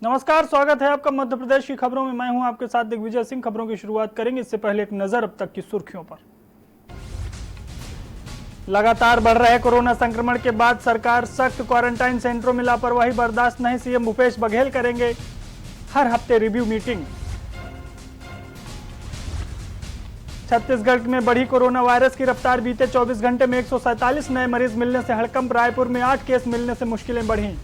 नमस्कार, स्वागत है आपका मध्य प्रदेश की खबरों में। मैं हूं आपके साथ दिग्विजय सिंह। खबरों की शुरुआत करेंगे, इससे पहले एक नजर अब तक की सुर्खियों पर। लगातार बढ़ रहे कोरोना संक्रमण के बाद सरकार सख्त, क्वारंटाइन सेंटरों में लापरवाही बर्दाश्त नहीं, सीएम भूपेश बघेल करेंगे हर हफ्ते रिव्यू मीटिंग। छत्तीसगढ़ में बढ़ी कोरोना वायरस की रफ्तार, बीते 24 घंटे में 147 नए मरीज मिलने से हड़कंप। रायपुर में 8 केस मिलने से मुश्किलें बढ़ी।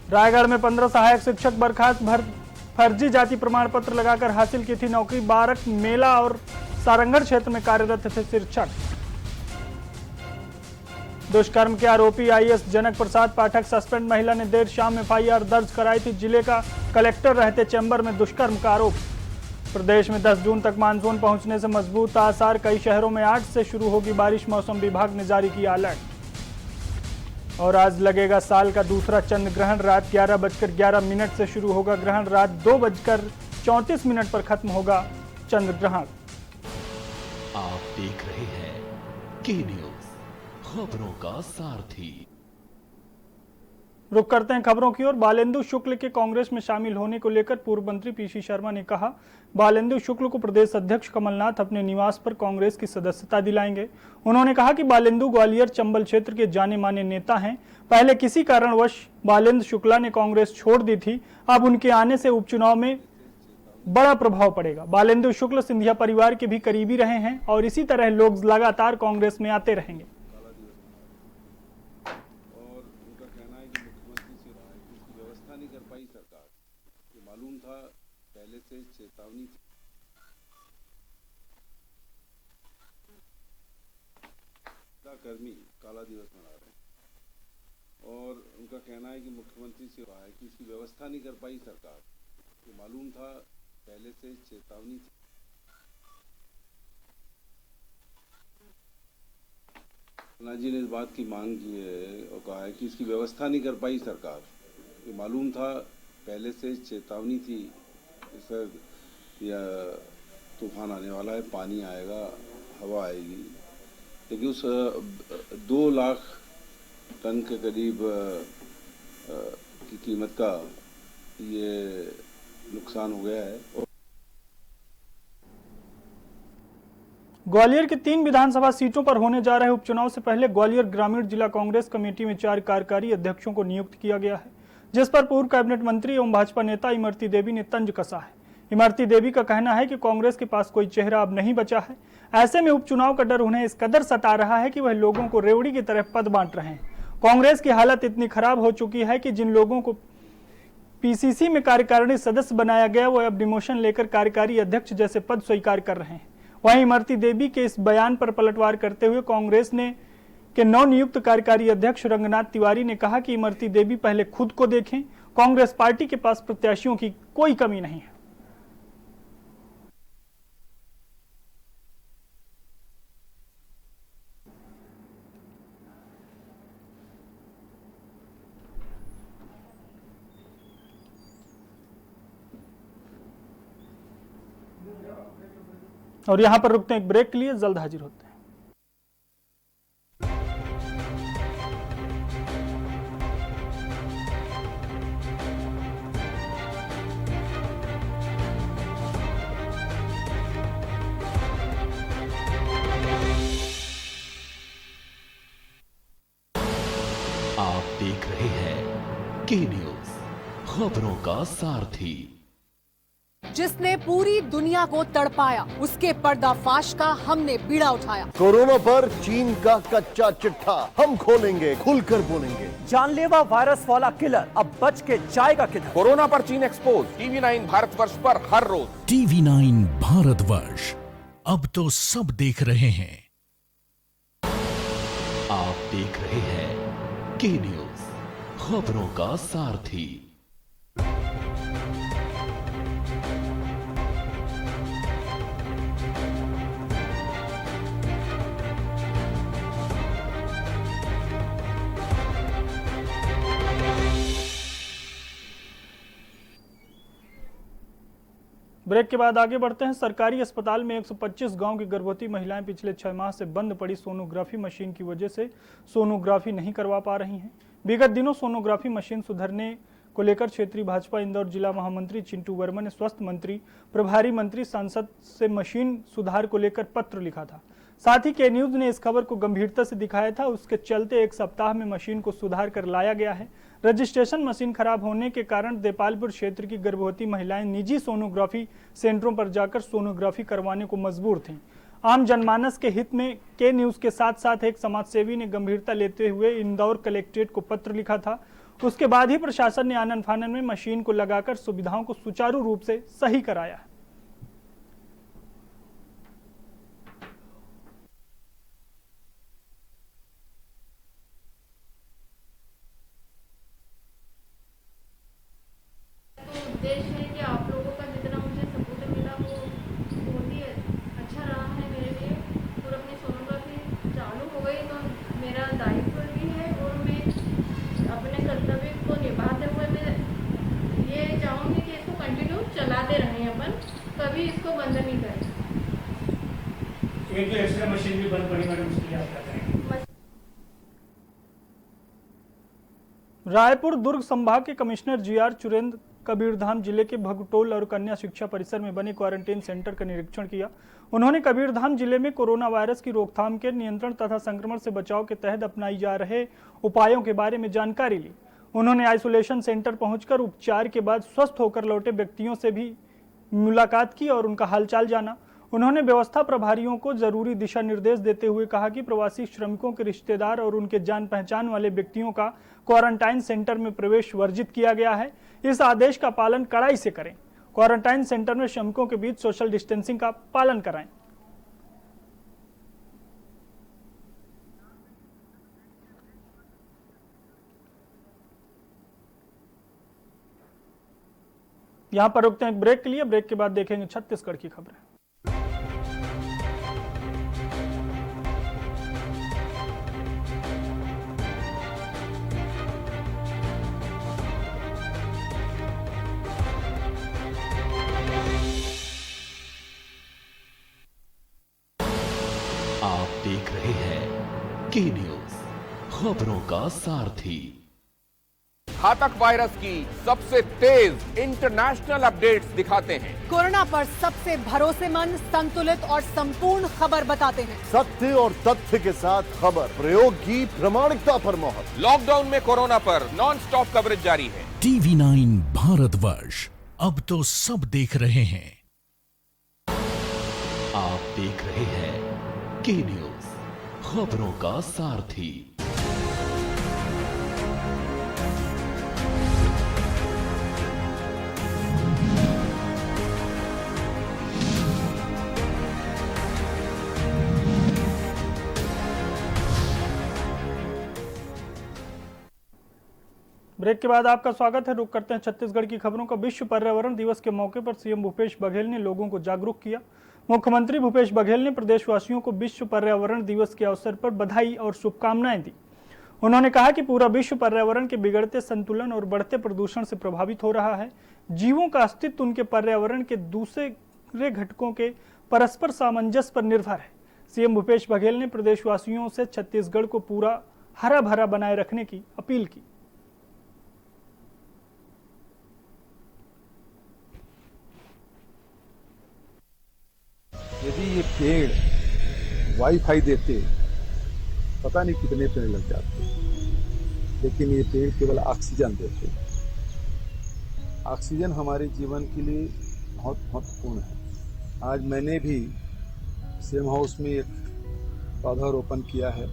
रायगढ़ में 15 सहायक शिक्षक बर्खास्त, फर्जी जाति प्रमाण पत्र लगाकर हासिल की थी नौकरी। बारक, मेला और सारंगढ़ क्षेत्र में कार्यरत थे शिक्षक। दुष्कर्म के आरोपी आईएएस जनक प्रसाद पाठक सस्पेंड, महिला ने देर शाम एफआईआर दर्ज कराई थी। जिले का कलेक्टर रहते चैम्बर में दुष्कर्म का आरोप। प्रदेश में 10 जून तक मानसून पहुंचने से मजबूत आसार, कई शहरों में 8 से शुरू होगी बारिश, मौसम विभाग ने जारी किया अलर्ट। और आज लगेगा साल का दूसरा चंद्र ग्रहण, रात 11:11 से शुरू होगा ग्रहण, रात 2:34 पर खत्म होगा चंद्र ग्रहण। आप देख रहे हैं के न्यूज, खबरों का सारथी। रुक करते हैं खबरों की ओर। बालेंदु शुक्ल के कांग्रेस में शामिल होने को लेकर पूर्व मंत्री पीसी शर्मा ने कहा, बालेंदु शुक्ल को प्रदेश अध्यक्ष कमलनाथ अपने निवास पर कांग्रेस की सदस्यता दिलाएंगे। उन्होंने कहा कि बालेंदु ग्वालियर चंबल क्षेत्र के जाने माने नेता हैं। पहले किसी कारणवश बालेंदु शुक्ला ने कांग्रेस छोड़ दी थी, अब उनके आने से उपचुनाव में बड़ा प्रभाव पड़ेगा। बालेंदु शुक्ल सिंधिया परिवार के भी करीबी रहे हैं और इसी तरह लोग लगातार कांग्रेस में आते रहेंगे। मालूम था पहले से चेतावनी थी। कर्मी काला दिवस मना रहे हैं और उनका कहना है कि मुख्यमंत्री से कहा है कि इसकी व्यवस्था नहीं कर पाई सरकार। ये मालूम था पहले से चेतावनी थी। कमलनाथ जी ने इस बात की मांग की है और कहा है कि इसकी व्यवस्था नहीं कर पाई सरकार। ये मालूम था पहले से चेतावनी थी, सर या तूफान आने वाला है, पानी आएगा, हवा आएगी, लेकिन उस 2 लाख टन के करीब की कीमत का ये नुकसान हो गया है। ग्वालियर की 3 विधानसभा सीटों पर होने जा रहे उपचुनाव से पहले ग्वालियर ग्रामीण जिला कांग्रेस कमेटी में 4 कार्यकारी अध्यक्षों को नियुक्त किया गया है, जिस पर पूर्व कैबिनेट मंत्री एवं भाजपा नेता इमरती देवी ने तंज कसा है। इमरती देवी का कहना है कि कांग्रेस के पास कोई चेहरा अब नहीं बचा है। ऐसे में उपचुनाव का डर उन्हें इस कदर सता रहा है कि वह लोगों को रेवड़ी की तरह पद बांट रहे हैं। कांग्रेस की हालत इतनी खराब हो चुकी है कि जिन लोगों को पीसीसी में कार्यकारिणी सदस्य बनाया गया वो अब डिमोशन लेकर कार्यकारी अध्यक्ष जैसे पद स्वीकार कर रहे हैं। वहीं इमरती देवी के इस बयान पर पलटवार करते हुए कांग्रेस के नवनियुक्त कार्यकारी अध्यक्ष रंगनाथ तिवारी ने कहा कि इमरती देवी पहले खुद को देखें, कांग्रेस पार्टी के पास प्रत्याशियों की कोई कमी नहीं है। और यहां पर रुकते हैं एक ब्रेक के लिए, जल्द हाजिर होते हैं। आप देख रहे हैं के न्यूज, खबरों का सारथी। जिसने पूरी दुनिया को तड़पाया, उसके पर्दाफाश का हमने बीड़ा उठाया। कोरोना पर चीन का कच्चा चिट्ठा हम खोलेंगे, खुलकर बोलेंगे। जानलेवा वायरस वाला किलर अब बच के जाएगा किधर? कोरोना पर चीन एक्सपोज, TV9 भारतवर्ष पर हर रोज। TV9 भारतवर्ष, अब तो सब देख रहे हैं। आप देख रहे हैं के न्यूज, खबरों का सारथी। ब्रेक के बाद आगे बढ़ते हैं। सरकारी अस्पताल में 125 गांव की गर्भवती महिलाएं पिछले 6 माह से बंद पड़ी सोनोग्राफी मशीन की वजह से सोनोग्राफी नहीं करवा पा रही हैं। विगत दिनों सोनोग्राफी मशीन सुधरने को लेकर क्षेत्रीय भाजपा इंदौर जिला महामंत्री चिंटू वर्मा ने स्वास्थ्य मंत्री, प्रभारी मंत्री, सांसद से मशीन सुधार को लेकर पत्र लिखा था। साथ ही के न्यूज ने इस खबर को गंभीरता से दिखाया था। उसके चलते एक सप्ताह में मशीन को सुधार कर लाया गया है। रजिस्ट्रेशन मशीन खराब होने के कारण देपालपुर क्षेत्र की गर्भवती महिलाएं निजी सोनोग्राफी सेंटरों पर जाकर सोनोग्राफी करवाने को मजबूर थीं। आम जनमानस के हित में के न्यूज के साथ साथ एक समाजसेवी ने गंभीरता लेते हुए इंदौर कलेक्ट्रेट को पत्र लिखा था। उसके बाद ही प्रशासन ने आनन फानन में मशीन को लगाकर सुविधाओं को सुचारू रूप से सही कराया है। उद्देश्य है कि आप लोगों का जितना मुझे सपोर्ट मिला वो बहुत ही अच्छा रहा है मेरे लिए। और अपनी सोनोग्राफी चालू हो गई तो मेरा दायित्व भी है और मैं अपने कर्तव्य को निभाते हुए मैं ये चाहूँगी कि इसको कंटिन्यू चलाते रहें, अपन कभी इसको बंद नहीं करें। एक एक्स्ट्रा मशीन भी बंद पड़ी मैडम, उसके लिए आप क्या करेंगे? रायपुर दुर्ग संभाग के कमिश्नर जीआर चुरेंद्र कबीरधाम जिले के भगटोल और कन्या शिक्षा परिसर में बने क्वारंटीन सेंटर का निरीक्षण किया। उन्होंने कबीरधाम जिले में कोरोना वायरस की रोकथाम के नियंत्रण तथा संक्रमण से बचाव के तहत अपनाई जा रहे उपायों के बारे में जानकारी ली। उन्होंने आइसोलेशन सेंटर पहुंचकर उपचार के बाद स्वस्थ होकर लौटे व्यक्तियों से भी मुलाकात की और उनका हालचाल जाना। उन्होंने व्यवस्था प्रभारियों को जरूरी दिशा निर्देश देते हुए कहा कि प्रवासी श्रमिकों के रिश्तेदार और उनके जान पहचान वाले व्यक्तियों का क्वारंटाइन सेंटर में प्रवेश वर्जित किया गया है। इस आदेश का पालन कड़ाई से करें। क्वारंटाइन सेंटर में श्रमिकों के बीच सोशल डिस्टेंसिंग का पालन कराएं। यहां पर रुकते हैं एक ब्रेक के लिए। ब्रेक के बाद देखेंगे छत्तीसगढ़ की खबरें। आप देख रहे हैं के न्यूज, खबरों का सारथी। घातक वायरस की सबसे तेज इंटरनेशनल अपडेट्स दिखाते हैं। कोरोना पर सबसे भरोसेमंद, संतुलित और संपूर्ण खबर बताते हैं। सत्य और तथ्य के साथ खबर, प्रयोग की प्रामाणिकता पर मोहर। लॉकडाउन में कोरोना पर नॉन स्टॉप कवरेज जारी है। TV9 भारतवर्ष, अब तो सब देख रहे हैं। आप देख रहे हैं के न्यूज, खबरों का सारथी। ब्रेक के बाद आपका स्वागत है। रुक करते हैं छत्तीसगढ़ की खबरों का। विश्व पर्यावरण दिवस के मौके पर सीएम भूपेश बघेल ने लोगों को जागरूक किया। मुख्यमंत्री भूपेश बघेल ने प्रदेशवासियों को विश्व पर्यावरण दिवस के अवसर पर बधाई और शुभकामनाएं दी। उन्होंने कहा कि पूरा विश्व पर्यावरण के बिगड़ते संतुलन और बढ़ते प्रदूषण से प्रभावित हो रहा है। जीवों का अस्तित्व उनके पर्यावरण के दूसरे घटकों के परस्पर सामंजस्य पर निर्भर है। सीएम भूपेश बघेल ने प्रदेशवासियों से छत्तीसगढ़ को पूरा हरा भरा बनाए रखने की अपील की। यदि ये पेड़ वाईफाई देते, पता नहीं कितने पेड़ लग जाते, लेकिन ये पेड़ केवल ऑक्सीजन देते। ऑक्सीजन हमारे जीवन के लिए बहुत महत्वपूर्ण है। आज मैंने भी सेम हाउस में एक पौधारोपण किया है।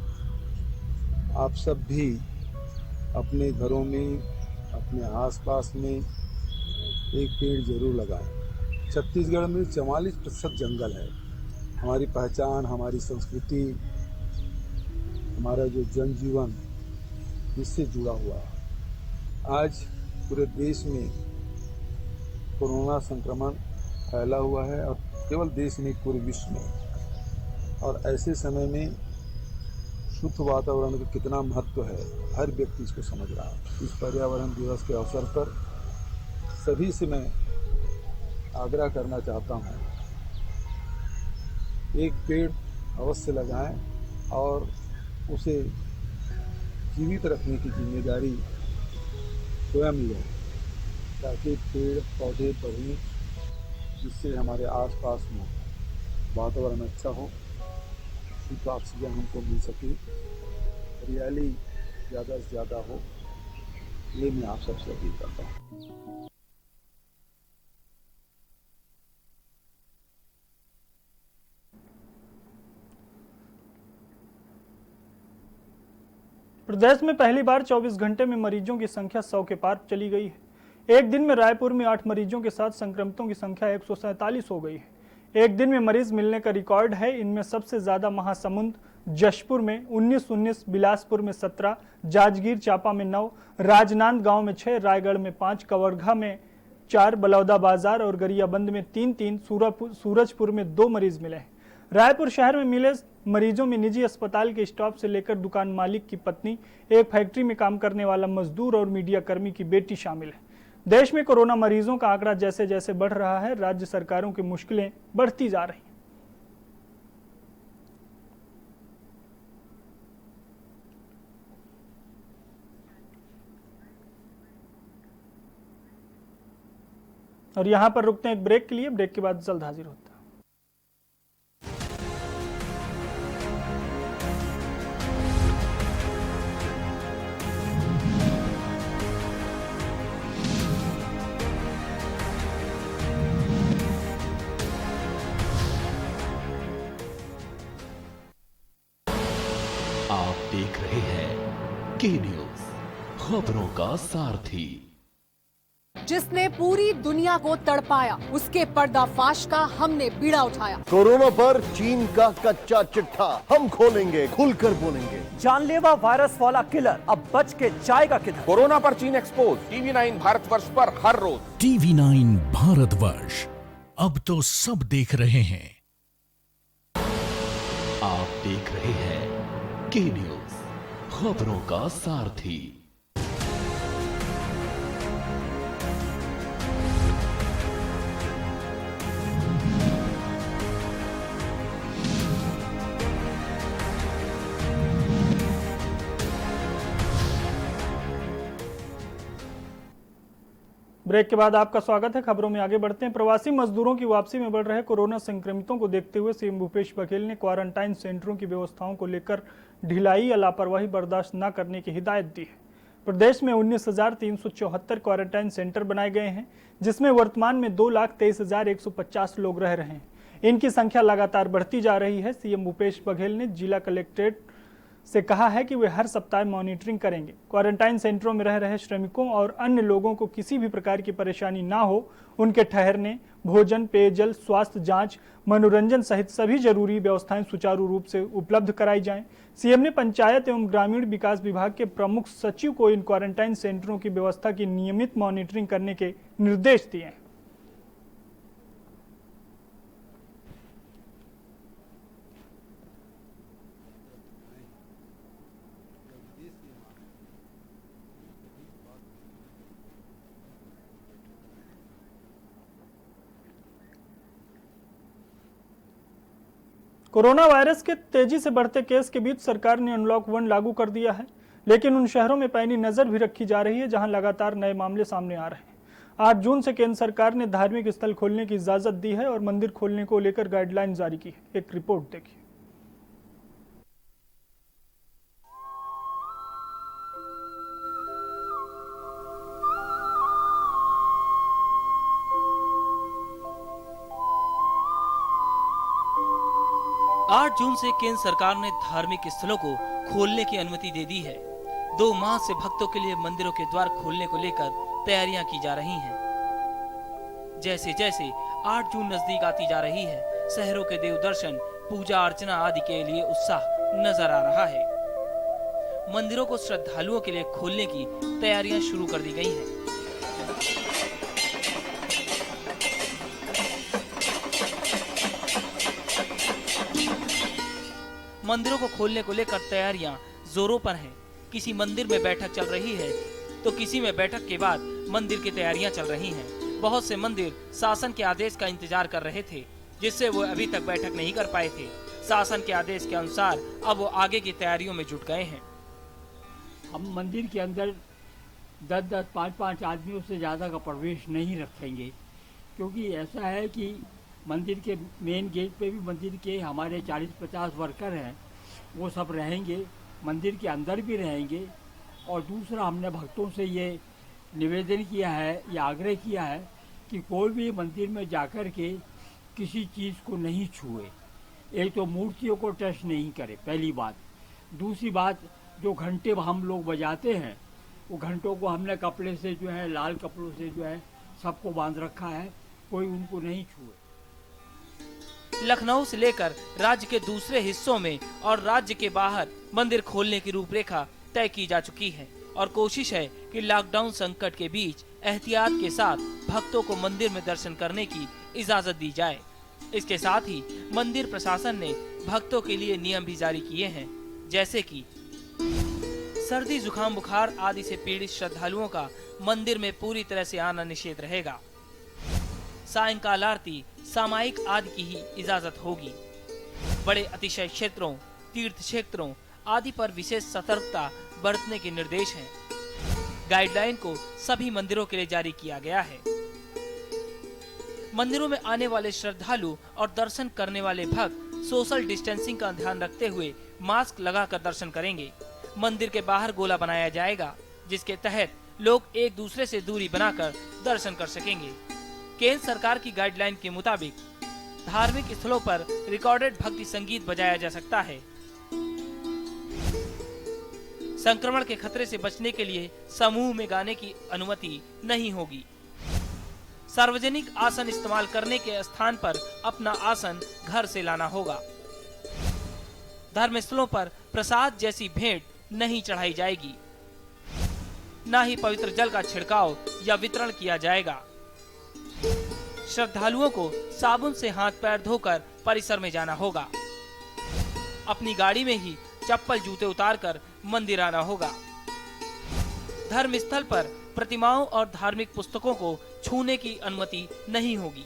आप सब भी अपने घरों में, अपने आसपास में एक पेड़ जरूर लगाएं। छत्तीसगढ़ में 44% जंगल है। हमारी पहचान, हमारी संस्कृति, हमारा जो जनजीवन इससे जुड़ा हुआ है। आज पूरे देश में कोरोना संक्रमण फैला हुआ है और केवल देश नहीं पूरे विश्व में। और ऐसे समय में शुद्ध वातावरण का कितना महत्व है, हर व्यक्ति इसको समझ रहा है। इस पर्यावरण दिवस के अवसर पर सभी से मैं आग्रह करना चाहता हूँ, एक पेड़ अवश्य लगाएं और उसे जीवित रखने की जिम्मेदारी स्वयं लें, ताकि पेड़ पौधे बढ़ें, जिससे हमारे आसपास में वातावरण अच्छा हो, शुद्ध ऑक्सीजन हमको मिल सके, हरियाली ज़्यादा से ज़्यादा हो। ये मैं आप सबसे अपील करता हूँ। प्रदेश में पहली बार 24 घंटे में मरीजों की संख्या 100 के पार चली गई है। एक दिन में रायपुर में 8 मरीजों के साथ संक्रमितों की संख्या 147 हो गई है। एक दिन में मरीज मिलने का रिकॉर्ड है। इनमें सबसे ज्यादा महासमुंद, जशपुर में 19, बिलासपुर में 17, जांजगीर चांपा में 9, राजनांदगांव में 6, रायगढ़ में 5, कवर्धा में 4, बलौदा बाजार और गरियाबंद में 3, सूरजपुर में 2 मरीज मिले हैं। रायपुर शहर में मिले मरीजों में निजी अस्पताल के स्टाफ से लेकर दुकान मालिक की पत्नी, एक फैक्ट्री में काम करने वाला मजदूर और मीडिया कर्मी की बेटी शामिल है। देश में कोरोना मरीजों का आंकड़ा जैसे जैसे बढ़ रहा है, राज्य सरकारों की मुश्किलें बढ़ती जा रही हैं। और यहां पर रुकते हैं एक ब्रेक के लिए। ब्रेक के बाद जल्द हाजिर होते हैं। आप देख रहे हैं के न्यूज, खबरों का सारथी। जिसने पूरी दुनिया को तड़पाया, उसके पर्दाफाश का हमने बीड़ा उठाया। कोरोना पर चीन का कच्चा चिट्ठा हम खोलेंगे, खुलकर बोलेंगे। जानलेवा वायरस वाला किलर अब बच के जाएगा किधर? कोरोना पर चीन एक्सपोज, TV9 भारतवर्ष पर हर रोज। TV9 भारतवर्ष, अब तो सब देख रहे हैं। आप देख रहे हैं के न्यूज, खबरों का सारथी। ब्रेक के बाद आपका स्वागत है। खबरों में आगे बढ़ते हैं। प्रवासी मजदूरों की वापसी में बढ़ रहे कोरोना संक्रमितों को देखते हुए सीएम भूपेश बघेल ने क्वारंटाइन सेंटरों की व्यवस्थाओं को लेकर ढिलाई या लापरवाही बर्दाश्त न करने की हिदायत दी है। प्रदेश में 19,374 क्वारंटाइन सेंटर बनाए गए हैं, जिसमें वर्तमान में 2,23,150 लोग रह रहे हैं। इनकी संख्या लगातार बढ़ती जा रही है। सीएम भूपेश बघेल ने जिला कलेक्ट्रेट से कहा है कि वे हर सप्ताह मॉनिटरिंग करेंगे। क्वारंटाइन सेंटरों में रह रहे श्रमिकों और अन्य लोगों को किसी भी प्रकार की परेशानी ना हो, उनके ठहरने, भोजन, पेयजल, स्वास्थ्य जांच, मनोरंजन सहित सभी जरूरी व्यवस्थाएं सुचारू रूप से उपलब्ध कराई जाएं। सीएम ने पंचायत एवं ग्रामीण विकास विभाग के प्रमुख सचिव को इन क्वारंटाइन सेंटरों की व्यवस्था की नियमित मॉनिटरिंग करने के निर्देश दिए हैं। कोरोना वायरस के तेजी से बढ़ते केस के बीच सरकार ने अनलॉक 1 लागू कर दिया है, लेकिन उन शहरों में पैनी नजर भी रखी जा रही है जहां लगातार नए मामले सामने आ रहे हैं। 8 जून से केंद्र सरकार ने धार्मिक स्थल खोलने की इजाजत दी है और मंदिर खोलने को लेकर गाइडलाइन जारी की है। एक रिपोर्ट देखिए। आठ जून से केंद्र सरकार ने धार्मिक स्थलों को खोलने की अनुमति दे दी है। 2 माह से भक्तों के लिए मंदिरों के द्वार खोलने को लेकर तैयारियां की जा रही हैं। जैसे जैसे 8 जून नजदीक आती जा रही है, शहरों के देव दर्शन, पूजा अर्चना आदि के लिए उत्साह नजर आ रहा है। मंदिरों को श्रद्धालुओं के लिए खोलने की तैयारियां शुरू कर दी गई हैं। मंदिरों को खोलने को लेकर तैयारियां जोरों पर हैं। किसी मंदिर में बैठक चल रही है तो किसी में बैठक के बाद मंदिर की तैयारियां चल रही हैं। बहुत से मंदिर शासन के आदेश का इंतजार कर रहे थे, जिससे वो अभी तक बैठक नहीं कर पाए थे। शासन के आदेश के अनुसार अब वो आगे की तैयारियों में जुट गए हैं। हम मंदिर के अंदर 10-10, 5-5 आदमियों से ज़्यादा का प्रवेश नहीं रखेंगे, क्योंकि ऐसा है कि मंदिर के मेन गेट पे भी मंदिर के हमारे 40-50 वर्कर हैं, वो सब रहेंगे, मंदिर के अंदर भी रहेंगे। और दूसरा, हमने भक्तों से ये निवेदन किया है या आग्रह किया है कि कोई भी मंदिर में जाकर के किसी चीज़ को नहीं छुए। एक तो मूर्तियों को टच नहीं करे, पहली बात। दूसरी बात, जो घंटे हम लोग बजाते हैं वो घंटों को हमने कपड़े से जो है, लाल कपड़ों से जो है सबको बांध रखा है, कोई उनको नहीं छुए। लखनऊ से लेकर राज्य के दूसरे हिस्सों में और राज्य के बाहर मंदिर खोलने की रूपरेखा तय की जा चुकी है और कोशिश है कि लॉकडाउन संकट के बीच एहतियात के साथ भक्तों को मंदिर में दर्शन करने की इजाजत दी जाए। इसके साथ ही मंदिर प्रशासन ने भक्तों के लिए नियम भी जारी किए हैं, जैसे कि सर्दी, जुकाम, बुखार आदि से पीड़ित श्रद्धालुओं का मंदिर में पूरी तरह से आना निषेध रहेगा। सायंकाल आरती, सामायिक आदि की ही इजाजत होगी। बड़े अतिशय क्षेत्रों, तीर्थ क्षेत्रों आदि पर विशेष सतर्कता बरतने के निर्देश हैं। गाइडलाइन को सभी मंदिरों के लिए जारी किया गया है। मंदिरों में आने वाले श्रद्धालु और दर्शन करने वाले भक्त सोशल डिस्टेंसिंग का ध्यान रखते हुए मास्क लगाकर दर्शन करेंगे। मंदिर के बाहर गोला बनाया जाएगा, जिसके तहत लोग एक दूसरे से दूरी बनाकर दर्शन कर सकेंगे। केंद्र सरकार की गाइडलाइन के मुताबिक धार्मिक स्थलों पर रिकॉर्डेड भक्ति संगीत बजाया जा सकता है। संक्रमण के खतरे से बचने के लिए समूह में गाने की अनुमति नहीं होगी। सार्वजनिक आसन इस्तेमाल करने के स्थान पर अपना आसन घर से लाना होगा। धर्मस्थलों पर प्रसाद जैसी भेंट नहीं चढ़ाई जाएगी। न ही पवित्र जल का छिड़काव या वितरण किया जाएगा। श्रद्धालुओं को साबुन से हाथ पैर धोकर परिसर में जाना होगा। अपनी गाड़ी में ही चप्पल जूते उतारकर मंदिर आना होगा। धर्मस्थल पर प्रतिमाओं और धार्मिक पुस्तकों को छूने की अनुमति नहीं होगी।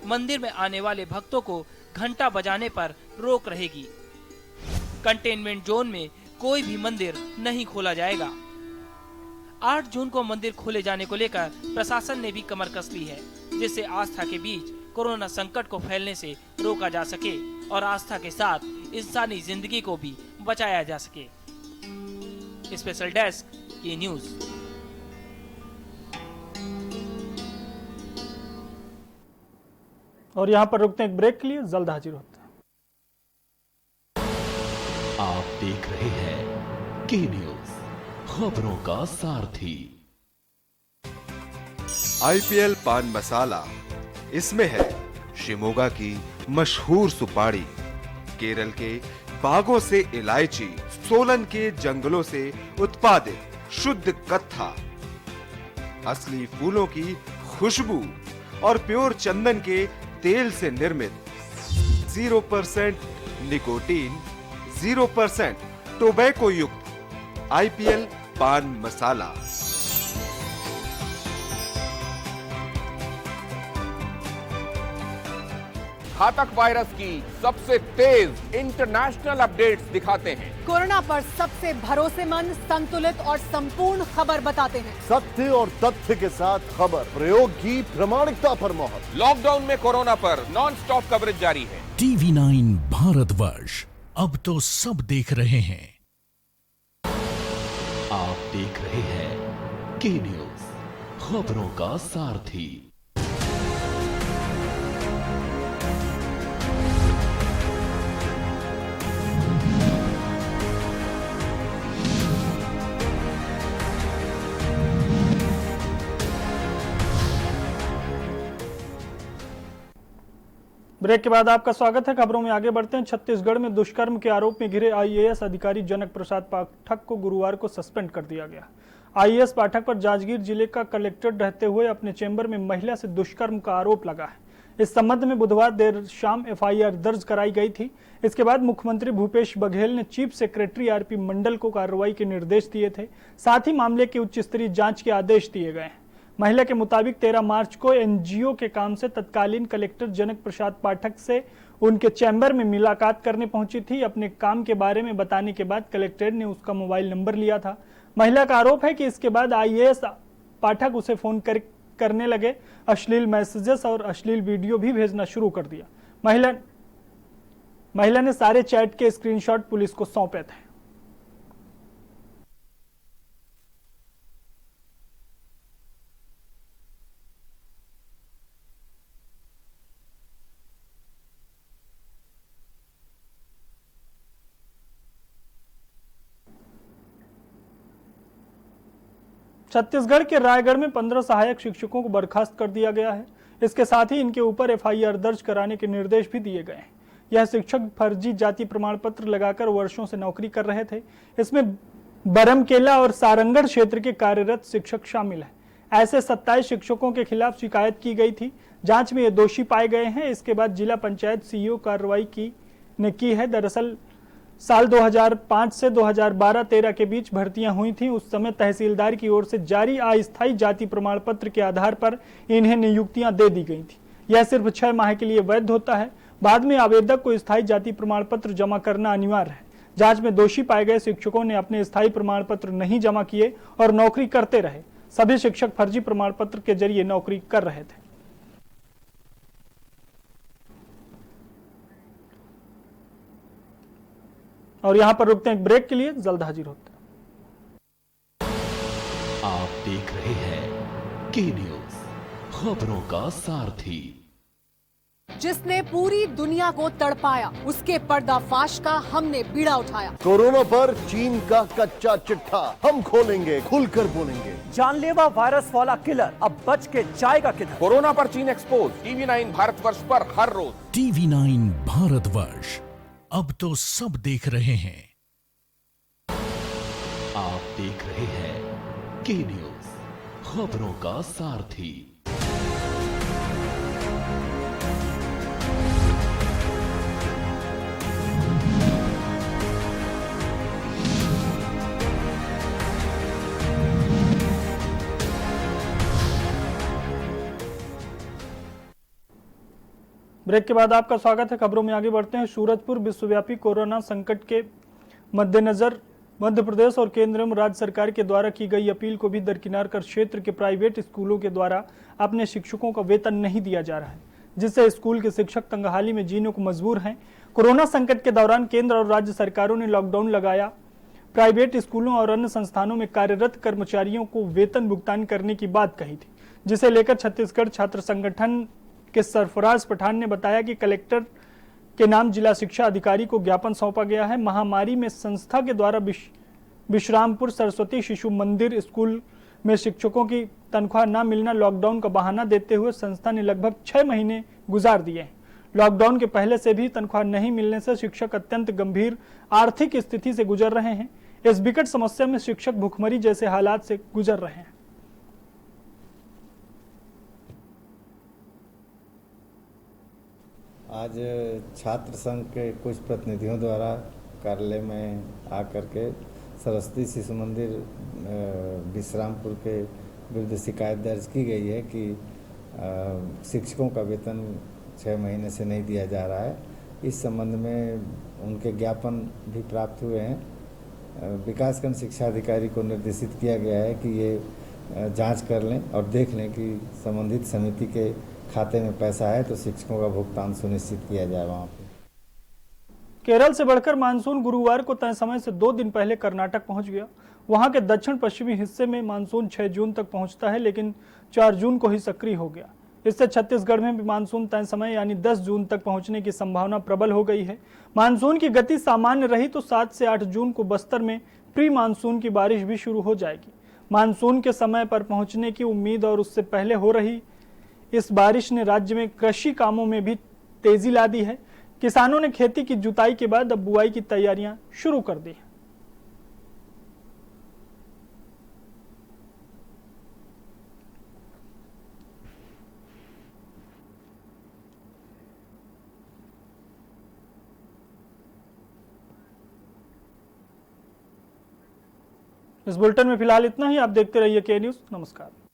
मंदिर में आने वाले भक्तों को घंटा बजाने पर रोक रहेगी। कंटेनमेंट जोन में कोई भी मंदिर नहीं खोला जाएगा। 8 जून को मंदिर खोले जाने को लेकर प्रशासन ने भी कमर कस ली है, जिससे आस्था के बीच कोरोना संकट को फैलने से रोका जा सके और आस्था के साथ इंसानी जिंदगी को भी बचाया जा सके। स्पेशल डेस्क की न्यूज। और यहाँ पर रुकते हैं एक ब्रेक के लिए, जल्द हाजिर होते हैं। आप देख रहे हैं के न्यूज, खबरों का सारथी। आईपीएल पान मसाला, इसमें है शिमोगा की मशहूर सुपारी, केरल के बागों से इलायची, सोलन के जंगलों से उत्पादित शुद्ध कत्था, असली फूलों की खुशबू और प्योर चंदन के तेल से निर्मित 0% निकोटीन, 0% टोबैको युक्त आईपीएल पान मसाला। घातक वायरस की सबसे तेज इंटरनेशनल अपडेट्स दिखाते हैं। कोरोना पर सबसे भरोसेमंद, संतुलित और संपूर्ण खबर बताते हैं। सत्य और तथ्य के साथ खबर, प्रयोग की प्रामाणिकता पर मोहर। लॉकडाउन में कोरोना पर नॉन स्टॉप कवरेज जारी है। TV9 भारतवर्ष, अब तो सब देख रहे हैं। आप देख रहे हैं के न्यूज, खबरों का सारथी। ब्रेक के बाद आपका स्वागत है। खबरों में आगे बढ़ते हैं। छत्तीसगढ़ में दुष्कर्म के आरोप में घिरे आईएएस अधिकारी जनक प्रसाद पाठक को गुरुवार को सस्पेंड कर दिया गया। आईएएस पाठक पर जांजगीर जिले का कलेक्टर रहते हुए अपने चेंबर में महिला से दुष्कर्म का आरोप लगा है। इस संबंध में बुधवार देर शाम एफआईआर दर्ज कराई गई थी। इसके बाद मुख्यमंत्री भूपेश बघेल ने चीफ सेक्रेटरी आरपी मंडल को कार्रवाई के निर्देश दिए थे। साथ ही मामले की उच्च स्तरीय जांच के आदेश दिए गए हैं। महिला के मुताबिक 13 मार्च को एनजीओ के काम से तत्कालीन कलेक्टर जनक प्रसाद पाठक से उनके चैम्बर में मुलाकात करने पहुंची थी। अपने काम के बारे में बताने के बाद कलेक्टर ने उसका मोबाइल नंबर लिया था। महिला का आरोप है कि इसके बाद आईएएस पाठक उसे फोन करने लगे, अश्लील मैसेजेस और अश्लील वीडियो भी भेजना शुरू कर दिया। महिला ने सारे चैट के स्क्रीनशॉट पुलिस को सौंपे थे। छत्तीसगढ़ के रायगढ़ में 15 सहायक शिक्षकों को बर्खास्त कर दिया गया है। इसके साथ ही इनके ऊपर एफआईआर दर्ज कराने के निर्देश भी दिए गए हैं। यह शिक्षक फर्जी जाति प्रमाण पत्र लगाकर वर्षों से नौकरी कर रहे थे। इसमें बरमकेला और सारंगढ़ क्षेत्र के कार्यरत शिक्षक शामिल हैं। ऐसे 27 शिक्षकों के खिलाफ शिकायत की गई थी। जांच में ये दोषी पाए गए हैं। इसके बाद जिला पंचायत सीईओ कार्रवाई की है। दरअसल साल 2005 से 2012-13 के बीच भर्तियां हुई थी। उस समय तहसीलदार की ओर से जारी अस्थायी जाति प्रमाण पत्र के आधार पर इन्हें नियुक्तियां दे दी गई थी। यह सिर्फ 6 माह के लिए वैध होता है। बाद में आवेदक को स्थायी जाति प्रमाण पत्र जमा करना अनिवार्य है। जांच में दोषी पाए गए शिक्षकों ने अपने स्थायी प्रमाण पत्र नहीं जमा किए और नौकरी करते रहे। सभी शिक्षक फर्जी प्रमाण पत्र के जरिए नौकरी कर रहे थे। और यहां पर रुकते हैं एक ब्रेक के लिए, जल्द हाजिर होते हैं। आप देख रहे हैं के न्यूज, खबरों का सारथी। जिसने पूरी दुनिया को तड़पाया, उसके पर्दाफाश का हमने बीड़ा उठाया। कोरोना पर चीन का कच्चा चिट्ठा हम खोलेंगे, खुलकर बोलेंगे। जानलेवा वायरस वाला किलर अब बच के जाएगा किधर? कोरोना पर चीन एक्सपोज, टीवी 9 भारतवर्ष पर हर रोज। टीवी 9 भारतवर्ष, अब तो सब देख रहे हैं। आप देख रहे हैं के न्यूज, खबरों का सारथी। ब्रेक के बाद आपका स्वागत है। खबरों में आगे बढ़ते हैं। सूरजपुर विश्वव्यापी कोरोना संकट के मद्देनजर मध्य प्रदेश और केंद्र एवं राज्य सरकार के द्वारा की गई अपील को भी दरकिनार कर क्षेत्र के प्राइवेट स्कूलों के द्वारा अपने शिक्षकों का वेतन नहीं दिया जा रहा है, जिससे स्कूल के शिक्षक तंगहाली में जीने को मजबूर हैं। कोरोना संकट के दौरान केंद्र और राज्य सरकारों ने लॉकडाउन लगाया। प्राइवेट स्कूलों और अन्य संस्थानों में कार्यरत कर्मचारियों को वेतन भुगतान करने की बात कही थी, जिसे लेकर छत्तीसगढ़ छात्र संगठन के सरफराज पठान ने बताया कि कलेक्टर के नाम जिला शिक्षा अधिकारी को ज्ञापन सौंपा गया है। महामारी में संस्था के द्वारा विश्रामपुर सरस्वती शिशु मंदिर स्कूल में शिक्षकों की तनख्वाह न मिलना लॉकडाउन का बहाना देते हुए संस्था ने लगभग 6 महीने गुजार दिए हैं। लॉकडाउन के पहले से भी तनख्वाह नहीं मिलने से शिक्षक अत्यंत गंभीर आर्थिक स्थिति से गुजर रहे हैं। इस विकट समस्या में शिक्षक भुखमरी जैसे हालात से गुजर रहे हैं। आज छात्र संघ के कुछ प्रतिनिधियों द्वारा कार्यालय में आकर के सरस्वती शिशु मंदिर विश्रामपुर के विरुद्ध शिकायत दर्ज की गई है कि शिक्षकों का वेतन 6 महीने से नहीं दिया जा रहा है। इस संबंध में उनके ज्ञापन भी प्राप्त हुए हैं। विकासखंड शिक्षा अधिकारी को निर्देशित किया गया है कि ये जांच कर लें और देख लें कि संबंधित समिति के खाते में पैसा है तो शिक्षकों का भुगतान सुनिश्चित किया जाए। वहाँ पे केरल से बढ़कर मानसून गुरुवार को तय समय से 2 दिन पहले कर्नाटक पहुंच गया। वहां के दक्षिण पश्चिमी हिस्से में मानसून 6 जून तक पहुंचता है, लेकिन 4 जून को ही सक्रिय हो गया। इससे छत्तीसगढ़ में भी मानसून तय समय यानी 10 जून तक पहुंचने की संभावना प्रबल हो गई है। मानसून की गति सामान्य रही तो 7 से 8 जून को बस्तर में प्री मानसून की बारिश भी शुरू हो जाएगी। मानसून के समय पर पहुंचने की उम्मीद और उससे पहले हो रही इस बारिश ने राज्य में कृषि कामों में भी तेजी ला दी है। किसानों ने खेती की जुताई के बाद अब बुआई की तैयारियां शुरू कर दी हैं। इस बुलेटिन में फिलहाल इतना ही। आप देखते रहिए के न्यूज़। नमस्कार।